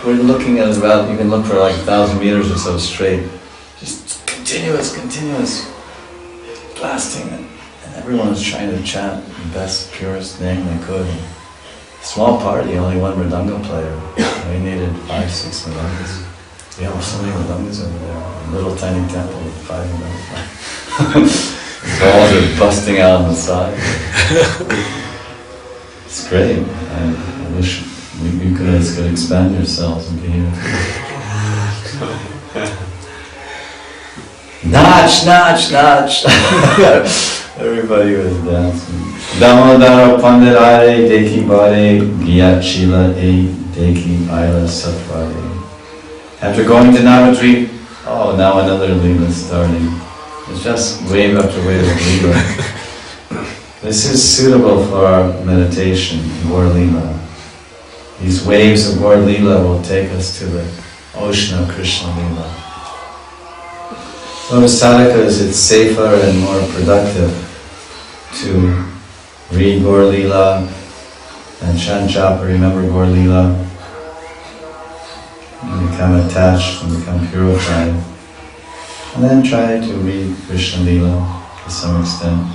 We're looking at about, you can look for like 1,000 meters or so straight. Just continuous blasting it. And everyone was trying to chant the best, purest name they could. And small party, only one mridanga player. We needed 5-6 mridangas. We have so many mridangas over there. A little tiny temple with 5 mridangas. Balls are busting out on the side. It's great. I wish you guys could expand yourselves and be here. Nach! Everybody was dancing. Damodara Panditare Deki Bade Gyachila E Deki Aila Satvade. After going to Navadvip, now another Leela starting. It's just wave after wave of Leela. This is suitable for our meditation, Gaur Leela. These waves of Gaur Leela will take us to the ocean of Krishna Leela. So as sadhakas, it's safer and more productive to read Gaur Leela and chant japa, remember Gaur Leela, and become attached and become purified. And then try to read Krishna Leela to some extent.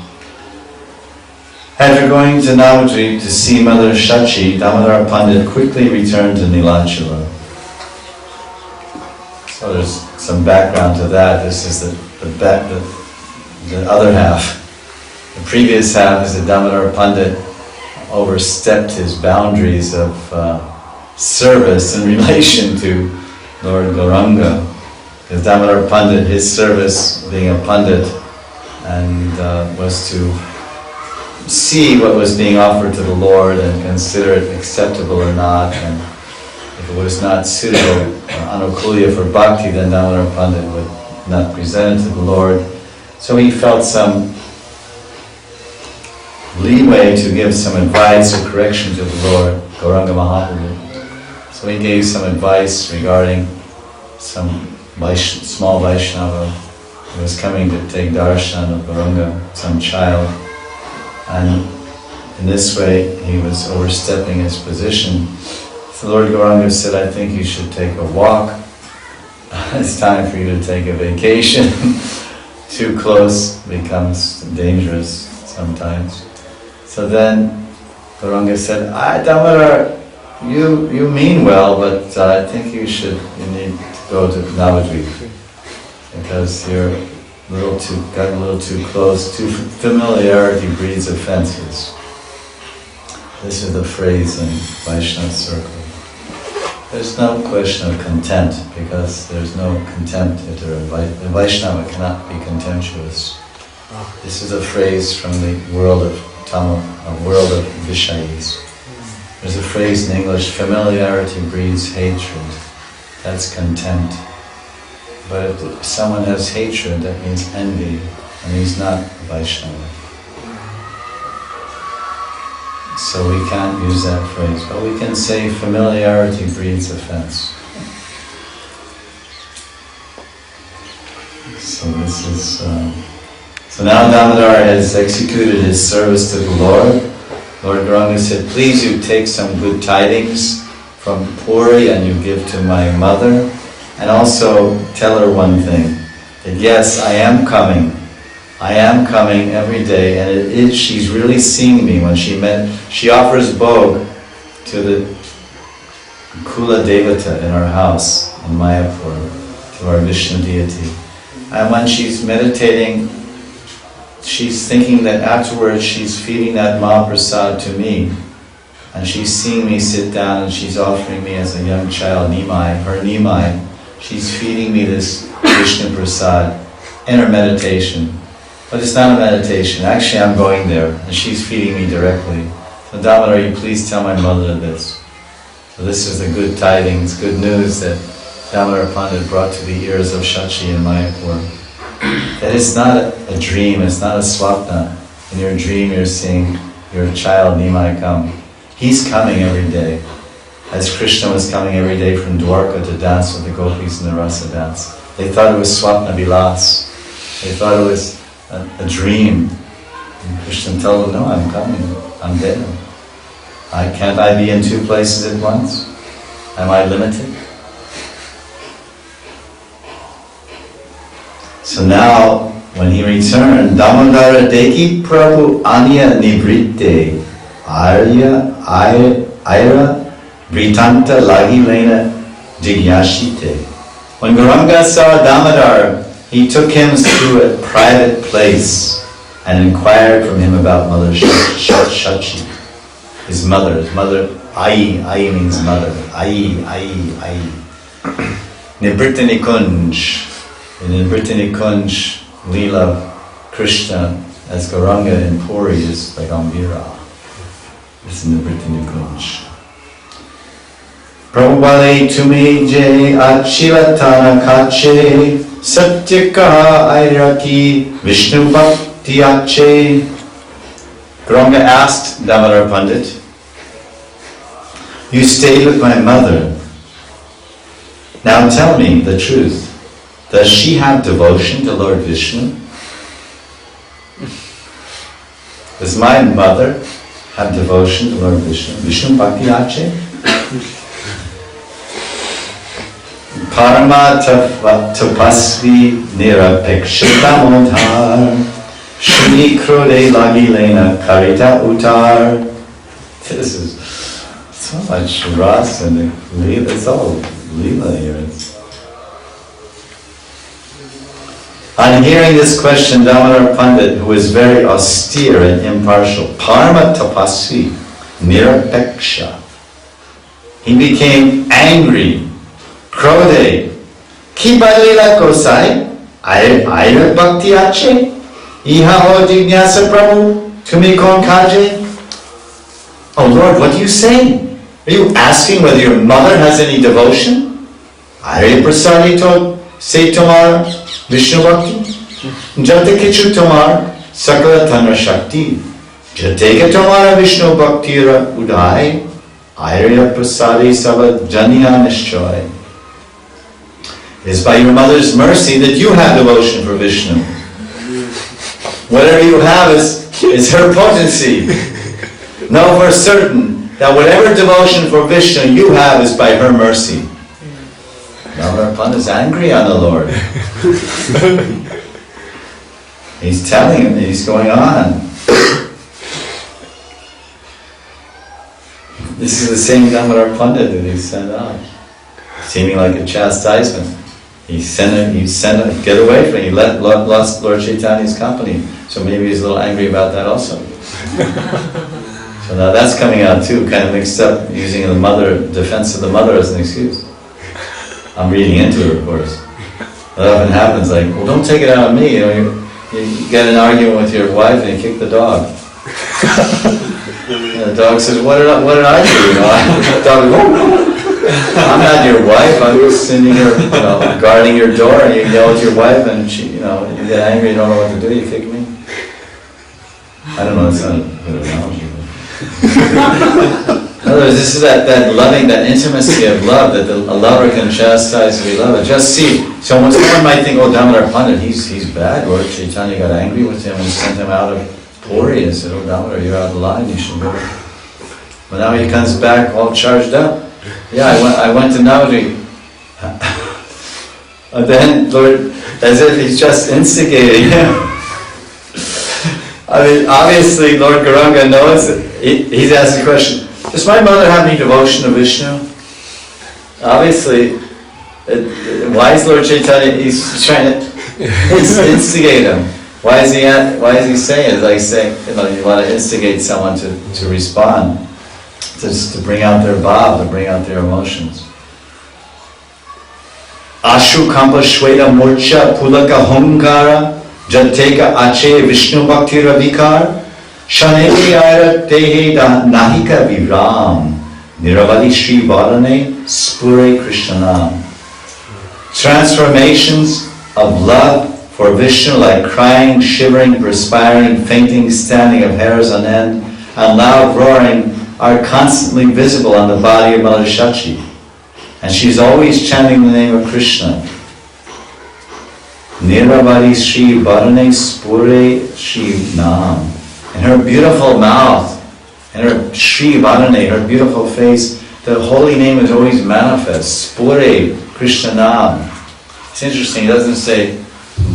After going to Navadvip to see Mother Shachi, Damodar Pandit quickly returned to Nilachala. So there's some background to that. This is the other half. The previous half is that Damodar Pandit overstepped his boundaries of service in relation to Lord Gauranga. Because Damodar Pandit, his service being a Pandit, and was to see what was being offered to the Lord and consider it acceptable or not, and if it was not suitable, anukulya for bhakti, then Damodar Pandit would not present it to the Lord. So he felt some leeway to give some advice or correction to the Lord, Gauranga Mahaprabhu. So he gave some advice regarding some small Vaishnava who was coming to take darshan of Gauranga, some child. And in this way, he was overstepping his position. So Lord Gauranga said, I think you should take a walk. It's time for you to take a vacation. Too close becomes dangerous sometimes. So then Gauranga said, Damodar, you mean well, but I think you need to go to Navadvip because you're got a little too close. Too familiarity breeds offenses. This is the phrase in Vaishnava circle. There's no question of contempt because there's no contempt if a Vaishnava cannot be contemptuous. This is a phrase from the world of Tamil, a world of Vishayis. There's a phrase in English, familiarity breeds hatred. That's contempt. But if someone has hatred, that means envy, and he's not Vaishnava. So we can't use that phrase, but we can say familiarity breeds offense. So this is... So now Damodar has executed his service to the Lord. Lord Gauranga said, please you take some good tidings from Puri and you give to my mother. And also tell her one thing, that yes, I am coming every day, and she's really seeing me. When she offers bhog to the Kula Devata in our house in Mayapur, to our Vishnu deity. And when she's meditating, she's thinking that afterwards she's feeding that Mahaprasad to me. And she's seeing me sit down and she's offering me as a young child, Nimai, her Nimai. She's feeding me this Vishnu Prasad in her meditation. But it's not a meditation. Actually, I'm going there and she's feeding me directly. So Damodar, you please tell my mother this. So this is the good tidings, good news that Damodar Pandit brought to the ears of Shachi and Mayapur. That it's not a dream, it's not a swapna. In your dream you're seeing your child Nimai come. He's coming every day. As Krishna was coming every day from Dwarka to dance with the gopis in the rasa dance. They thought it was swapna vilas. They thought it was a dream. And Krishna told them, no, I'm coming. I'm there. Can't I be in two places at once? Am I limited? So now, when he returned, Damodara Deki Prabhu Anya Nibritte Arya Aira Britanta Lagi Lena Jigyashite. When Gauranga saw Damodar, he took him to a private place and inquired from him about Mother Shachi, his mother, Ai means mother, Ai. Nibritta Nikunj. In Nibritta Nikunj, Leela Krishna as Gauranga in Puri is like Ambira. It's in Nibritta Nikunj. Prabhupade tumi je achilatana kache satyaka airaki Vishnu bhakti ache. Gauranga asked Damodar Pandit, you stayed with my mother. Now tell me the truth. Does she have devotion to Lord Vishnu? Does my mother have devotion to Lord Vishnu? Vishnu bhakti ache? Parama tapasvi nirapekshita modhar Shuni krode lagi lena karita utar. This is so much ras and lila. It's all lila here. On hearing this question, Damodar Pandit, who is very austere and impartial, Parma Tapasvi, Nirapeksha, he became angry. Krode, Ki balila kosai, Aira bhakti ache, Iha o jignasa prabhu, Tumi kon kaje. Oh Lord, what are you saying? Are you asking whether your mother has any devotion? Aira prasadi to say tomorrow. Vishnu Bhakti, Jate Kichu Tomar, Sakala Tanra Shakti, Jateka Tomara Vishnu Bhaktira Udai, Airya Prasadi Sava Janya Nishchoy. It is by your mother's mercy that you have devotion for Vishnu. Whatever you have is her potency. Know for certain that whatever devotion for Vishnu you have is by her mercy. Damodar Pandit is angry on the Lord. He's telling him, he's going on. This is the same Damodar Pandit that he sent out, seeming like a chastisement. He sent him, get away from him. He lost Lord Chaitanya's company. So maybe he's a little angry about that also. So now that's coming out too, kind of mixed up, using the mother, defense of the mother as an excuse. I'm reading into it, of course. That often happens, like, well, don't take it out on me. You get an argument with your wife and you kick the dog. And the dog says, what did I do? The dog goes, I'm not your wife. I'm just sitting here, guarding your door, and you yell at your wife, and she, you get angry, you don't know what to do. You kick me. I don't know. It's not a good analogy. In other words, this is that loving, that intimacy of love, that a lover can chastise the beloved. Just see, someone might think, oh, Damodar Pandit, he's bad. Lord Chaitanya got angry with him and sent him out of Puri and said, oh, Damodar, you're out of line, you should go. But now he comes back all charged up. Yeah, I went to Navadvip. And then, Lord, as if he's just instigating him. I mean, obviously, Lord Gauranga knows that he's asking the question, does my mother have any devotion to Vishnu? Obviously, why is Lord Chaitanya, he's trying to instigate him. Why is he saying it? It's like saying, you want to instigate someone to respond, to bring out their bhav, to bring out their emotions. Ashu kampa shweta murcha pulaka homkara jateka ache Vishnu bhakti ravikar Shaneli aira tehe nahika vibram niravadi shri varane spure krishnanam. Transformations of love for Vishnu like crying, shivering, perspiring, fainting, standing of hairs on end, and loud roaring are constantly visible on the body of Mother Shachi. And she's always chanting the name of Krishna. Niravadi Shri Varane Spure Shri Nam. And her beautiful mouth, and her Shri Varane, her beautiful face, the holy name is always manifest. Spure Krishna Nam. It's interesting, he doesn't say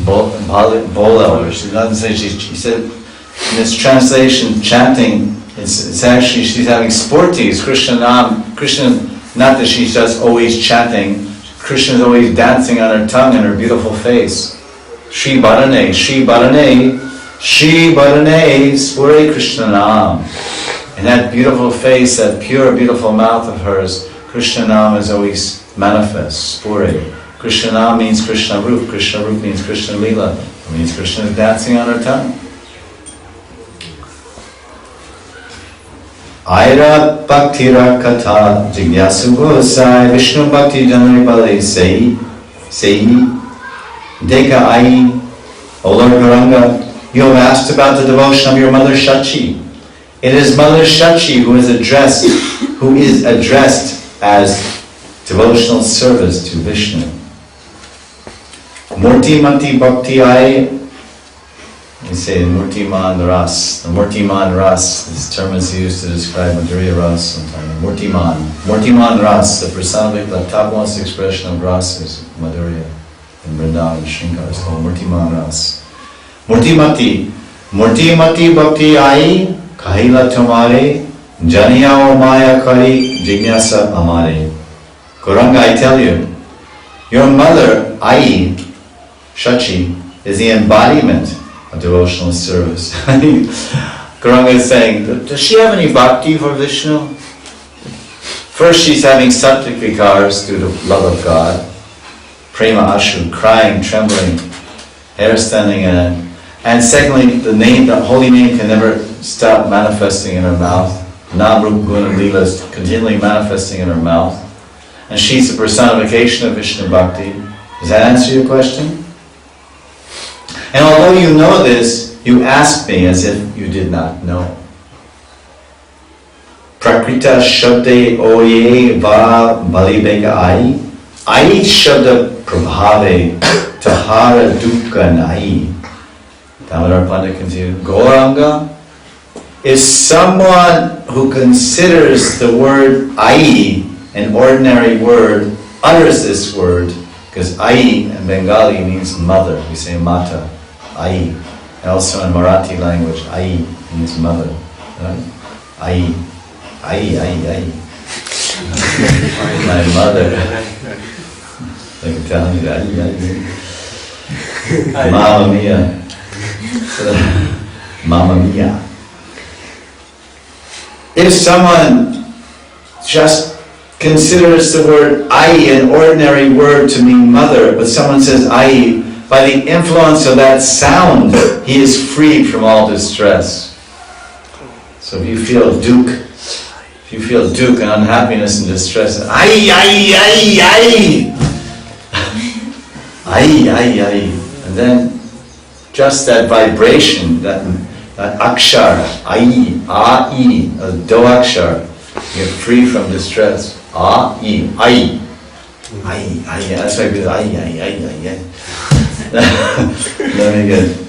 Bola, or she doesn't say, she said, in this translation, chanting, it's actually, she's having sporties, Krishna Nam, Krishna, not that she's just always chanting, Krishna is always dancing on her tongue and her beautiful face. Shri Bharane, Shri Bharane, Shri Bharane, Spure Krishna Nam. And that beautiful face, that pure, beautiful mouth of hers, Krishna Nam is always manifest, Spure. Krishna Nam means Krishna Roop means Krishna Leela, it means Krishna is dancing on her tongue. Aira Bhaktira Katha Jigyasu Gosai Vishnu Bhakti Janari Bale Sei Deka Ai. O Lord Gauranga, you have asked about the devotion of your mother Shachi. It is Mother Shachi who is addressed as devotional service to Vishnu. Murti Mati Bhakti Ai. We say Murtiman Ras. The Murtiman Ras, this term is used to describe Madhurya Ras sometimes. Murtiman Ras, the personific, the topmost expression of Ras is Madhurya. In Vrindavan, Shrinkar is called Murtiman Ras. Murtimati, Murti mati bhakti ai, kahila tumare, janiyao maya kari, jignasa amare. Gauranga, I tell you, your mother, Ai, Shachi, is the embodiment of devotional service. Gauranga is saying, does she have any bhakti for Vishnu? First, she's having sattvic vikars through the love of God. Prema ashu, crying, trembling, hair standing on end. And secondly, the holy name can never stop manifesting in her mouth. Nam Rupa Guna Lila is continually manifesting in her mouth. And she's the personification of Vishnu Bhakti. Does that answer your question? And although you know this, you ask me as if you did not know. Prakrita Shabde Oye Va Balibega Ai. Ai Shabda Prabhave Tahara Dukkha Nai. Damodar Pandit continued, Gauranga is someone who considers the word Ai an ordinary word, utters this word, because Ai in Bengali means mother. We say Mata, Ai. And also in Marathi language, Ai means mother. Right? Ai. Ai, ai, ai. My mother. Like Italian, ai, ai. Mamma mia. Mamma mia. If someone just considers the word Ai an ordinary word to mean mother, but someone says Ai, by the influence of that sound, he is freed from all distress. So if you feel dukkha and unhappiness and distress, Ai, ai, ai, ai! Ai, ai, ai. And then just that vibration, that akshar, Ai, a do akshar, you're free from distress. Ai, ai, ai, ai. That's why people ai, ai, ai, ai, ai.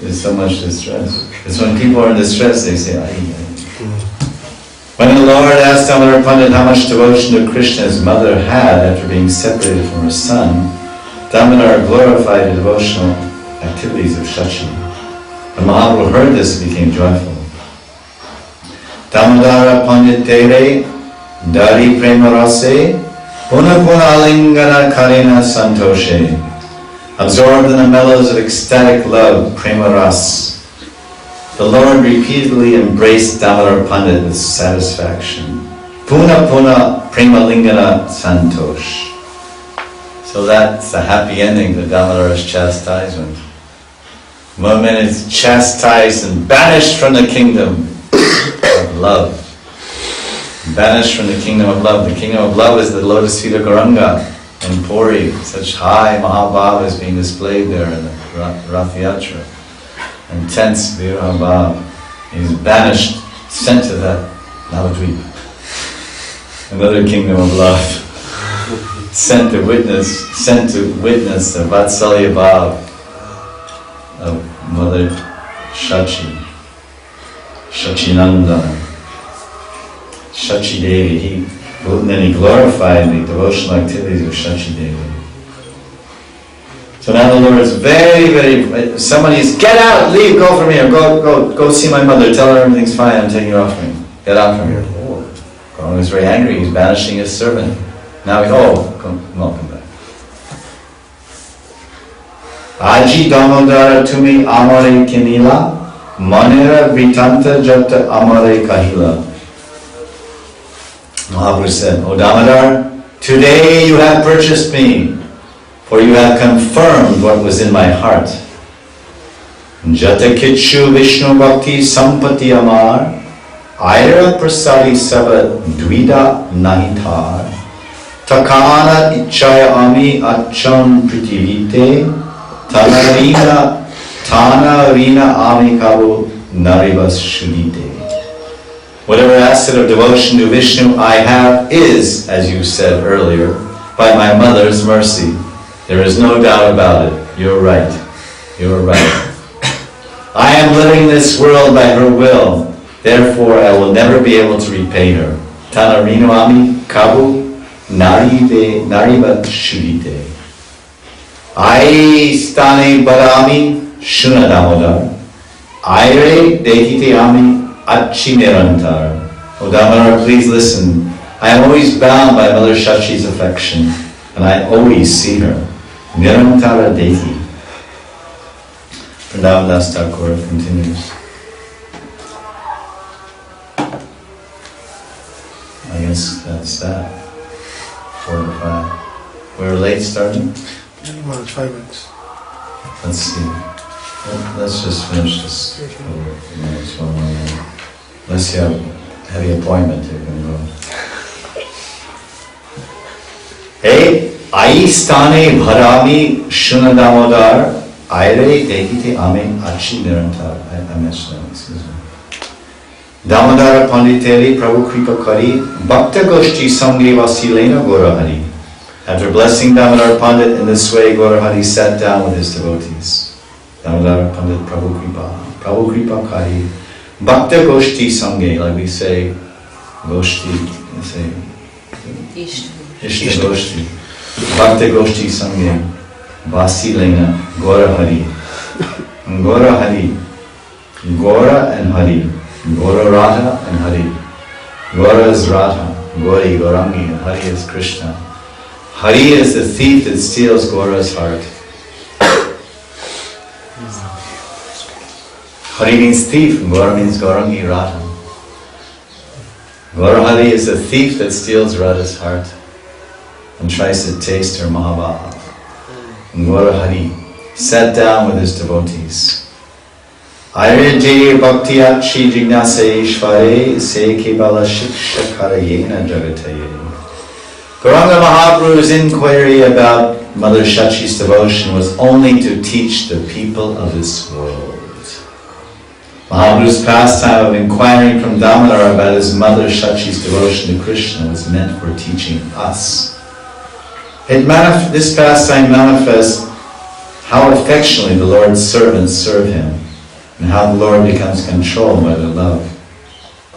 There's so much distress. Because when people are in distress, they say ai, ai. When the Lord asked Damodar Pandit how much devotion to Krishna his mother had after being separated from her son, Damodar glorified the devotional activities of Shachi. When Mahaprabhu heard this, he became joyful. Damodara Pandit Tere Dari Prema Rase Puna Puna Alingana Karina Santoshe. Absorbed in the mellows of ecstatic love, Prema Ras, the Lord repeatedly embraced Damodar Pandit with satisfaction. Puna Puna Prema Lingana Santosh. So that's the happy ending to Damodar's chastisement. One man is chastised and banished from the kingdom of love. Banished from the kingdom of love. The kingdom of love is the lotus feet of Gauranga in Puri. Such high Mahabhava is being displayed there in the Rath Yatra. Intense Viraha Bhav. He's banished, sent to that Navadvipa. Another kingdom of love. Sent to witness the Vatsalya Bhav of Mother Shachi. Shachinandana. Shachi Devi, and then he glorified the devotional activities of Shachi Devi. So now the Lord is very, somebody is, get out, leave, go from here, go see my mother, tell her everything's fine, I'm taking you off from here. Get out from here. Oh, Gauranga is very angry, he's banishing his servant. Now come back. Aji Damodara tumi amare kinila, manera vitanta jata amare kahila. Mahaprabhu said, O Damodar, today you have purchased me, for you have confirmed what was in my heart. Jata Kichu Vishnu Bhakti Sampati Amar, Aira Prasadi Saba Dvida Nahitar, Takana Ichaya Ami Achon Pritivite, Tana Rina Ami Kabu Narivas Shudite. Whatever asset of devotion to Vishnu I have is, as you said earlier, by my mother's mercy. There is no doubt about it. You're right. You're right. I am living this world by her will. Therefore, I will never be able to repay her. Tana Rino Ami Kabu Narivat Shudite. I Stani Badami Shuna Damodar. Aire dekite ami achi nirantar. O Damodar, please listen. I am always bound by Mother Shachi's affection, and I always see her. Nirantara deki. Vrindavan Das Thakur continues. I guess that's that. 4 to 5. We're late starting? 5 minutes. Let's see. Let's just finish this. Unless you have a heavy appointment, you can go. Hey, Aistane Bharami Shuna Damodar Aire Dekite Ame Achi Nirantar. I mentioned that, excuse me. Damodara Panditeri Prabhu Kripa Kari Bhakta Goshti Sangi Vasilena Gorahari. After blessing Damodar Pandit in this way, Gorahari sat down with his devotees. Damodar Pandit Prabhu Kripa Kari Bhakta Goshti Sangi, like we say Goshti, we say Ishta Goshti. Bhakta Goshti Sangi Vasilena Gorahari. Gora Hari. Gora and Hari. Gora Radha and Hari. Gora is Radha, Gori, Gorangi, and Hari is Krishna. Hari is the thief that steals Gora's heart. Hari means thief, and Gora means Gorangi, Radha. Gora Hari is the thief that steals Radha's heart and tries to taste her Mahabhav. And Gora Hari sat down with his devotees. Aire je bhaktiyachi jignase ishvare se kebala shikshakarayena jagataye. Gauranga Mahaprabhu's inquiry about Mother Shachi's devotion was only to teach the people of this world. Mahaprabhu's pastime of inquiring from Damodar about his Mother Shachi's devotion to Krishna was meant for teaching us. This pastime manifests how affectionately the Lord's servants serve him, and how the Lord becomes controlled by their love.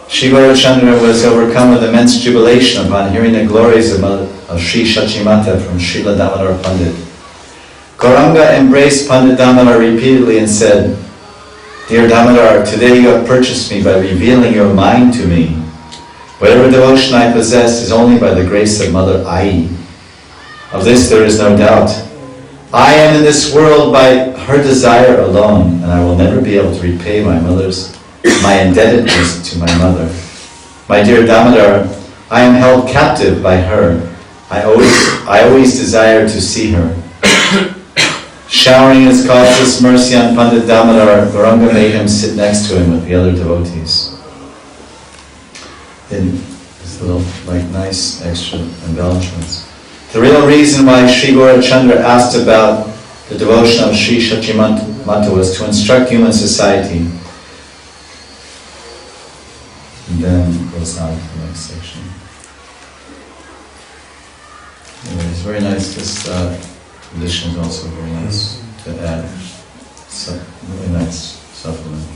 Sri Gaurachandra was overcome with immense jubilation upon hearing the glories of Sri Shachimata from Srila Damodar Pandit. Gauranga embraced Pandit Damodar repeatedly and said, Dear Damodar, today you have purchased me by revealing your mind to me. Whatever devotion I possess is only by the grace of Mother Ai. Of this there is no doubt. I am in this world by her desire alone, and I will never be able to repay my indebtedness to my mother. My dear Damodar, I am held captive by her. I always desire to see her. Showering his causeless mercy on Pandit Damodar, Gauranga made him sit next to him with the other devotees. In this little, nice extra embellishments. The real reason why Sri Gaurachandra asked about the devotion of Sri Shachimata was to instruct human society. And then goes on to the next section. It's very nice. This edition is also very nice to add. Really nice supplement.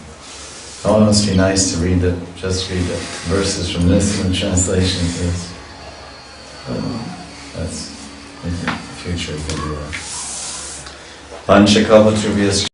It must be nice to read just read the verses from this and the translation of this. That's in the future. Vanchakalpatrubhyascha